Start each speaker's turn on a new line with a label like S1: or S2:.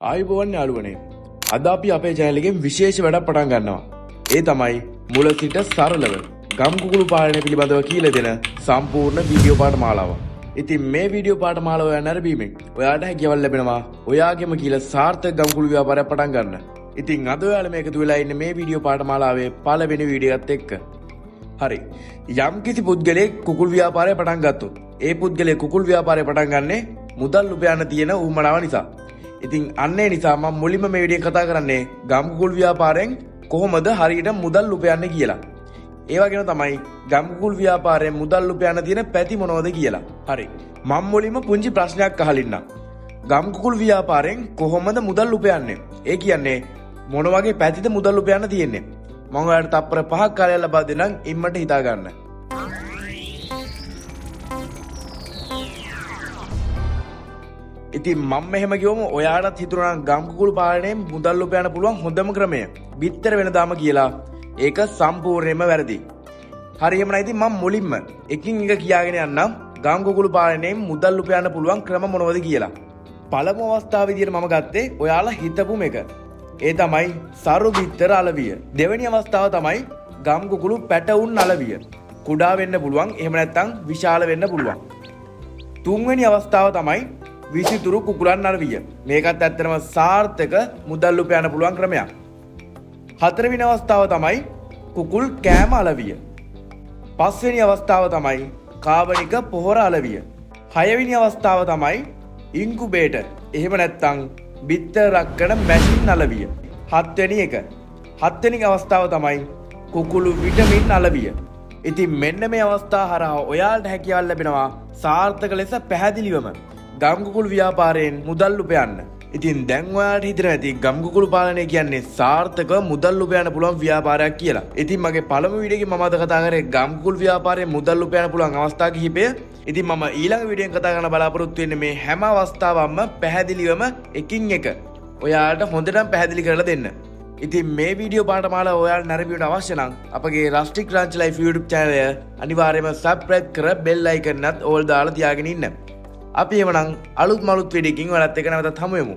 S1: ආයුබෝවන් යාළුවනේ. අද අපි අපේ channel එකෙන් විශේෂ වැඩක් පටන් ගන්නවා. ඒ තමයි මුල සිට සරලව ගම් කුකුළු පාලනය පිළිබඳව කියලා දෙන සම්පූර්ණ වීඩියෝ පාඨමාලාව. ඉතින් මේ වීඩියෝ පාඨමාලාව නැරඹීමෙන් ඔයාලට හැකියාවක් ලැබෙනවා ඔයාගෙම කියලා සාර්ථක ගම් කුකුළු ව්‍යාපාරයක් පටන් ගන්න. ඉතින් අද ඔයාලා මේක එකතු වෙලා ඉන්නේ මේ වීඩියෝ පාඨමාලාවේ පළවෙනි වීඩියෝ එකත් එක්ක. හරි. යම්කිසි පුද්ගලයෙක් කුකුල් ව්‍යාපාරය පටන් ගත්තොත් ඒ පුද්ගලයා කුකුල් ව්‍යාපාරය පටන් ගන්නේ මුදල් උපයන්න තියෙන උවමනාව නිසා. ඉතින් අන්න ඒ නිසා මම මුලින්ම මේ වීඩියෝ කතා කරන්නේ ගම් කුකුල් ව්‍යාපාරයෙන් කොහොමද හරියට මුදල් උපයන්නේ කියලා. ඒ වගේම තමයි ගම් කුකුල් ව්‍යාපාරයෙන් මුදල් උපයන්න තියෙන පැති මොනවද කියලා. හරි. මම මුලින්ම පුංචි ප්‍රශ්නයක් අහලින්නම්. ගම් කුකුල් ව්‍යාපාරයෙන් කොහොමද මුදල් උපයන්නේ? ඒ කියන්නේ මොන වගේ පැතිද මුදල් උපයන්න තියෙන්නේ? මම ඔයාලට තප්පර 5ක් කාලයක් ලබා දෙන්නම් ඉම්මට හිතා ගන්න. ඉතින් මම මෙහෙම කිව්වම ඔයාලට හිතුණා නම් ගම් කුකුළු පාලනයෙන් මුදල් උපයන්න පුළුවන් හොඳම ක්‍රමය බිත්තර වෙනදාම කියලා. ඒක සම්පූර්ණයෙන්ම වැරදි. හරි එහෙම නම් ඉතින් මම මුලින්ම එකින් එක කියාගෙන යන්නම් ගම් කුකුළු පාලනයෙන් මුදල් උපයන්න පුළුවන් ක්‍රම මොනවද කියලා. පළමු අවස්ථාව විදියට මම ගත්තේ ඔයාලා හිතපු මේක. ඒ තමයි සරු බිත්තර අලවිය. දෙවෙනි අවස්ථාව තමයි ගම් කුකුළු පැටවුන් අලවිය. කුඩා වෙන්න පුළුවන් එහෙම නැත්නම් විශාල වෙන්න පුළුවන්. තුන්වෙනි අවස්ථාව තමයි විසිතුරු කුකුලන් අලවිය. මේකත් ඇත්තටම සාර්ථක මුදල් උපයන්න පුළුවන් ක්‍රමයක්. හතරවෙනි අවස්ථාව තමයි කුකුල් කෑම අලවිය. පස්වෙනි අවස්ථාව තමයි කාබනික පොහොර අලවිය. හයවෙනි අවස්ථාව තමයි ඉන්කුබේටර් එහෙම නැත්නම් බිත්තර රක්කන මැෂින් අලවිය. හත්වෙනි අවස්ථාව තමයි කුකුළු විටමින් අලවිය. ඉතින් මෙන්න මේ අවස්ථා හරහා ඔයාලට හැකියාවක් ලැබෙනවා සාර්ථක ලෙස පැහැදිලිවම ගම් කුකුළු ව්‍යාපාරයෙන් මුදල් උපයන්න. ඉතින් දැන් ඔයාලට හිතෙනවා ඇති ගම් කුකුළු පාලනය කියන්නේ සාර්ථක මුදල් උපයන්න පුළුවන් ව්‍යාපාරයක් කියලා. ඉතින් මගේ පළමු වීඩියෝ එකේ මම අද කතා කරේ ගම් කුකුළු ව්‍යාපාරයෙන් මුදල් උපයන්න පුළුවන් අවස්ථා කිහිපය. ඉතින් මම ඊළඟ වීඩියෝෙන් කතා කරන්න බලාපොරොත්තු වෙන්නේ මේ හැම අවස්ථාවක්ම පැහැදිලිවම එකින් එක ඔයාලට හොඳටම පැහැදිලි කරලා දෙන්න. ඉතින් මේ වීඩියෝ පාඨමාලාව ඔයාලට නැරඹීමට අවශ්‍ය නම් අපගේ රස්ටික් රාංචි ලයිෆ් YouTube channel එක අනිවාර්යයෙන්ම subscribe කර bell icon එකත් ඕල් දාලා තියාගෙන ඉන්න. අපි එවනම් අලුත් මලුත් වීඩියෝකින් ඔයාලත් එක්ක නැවතත් හමු වෙමු.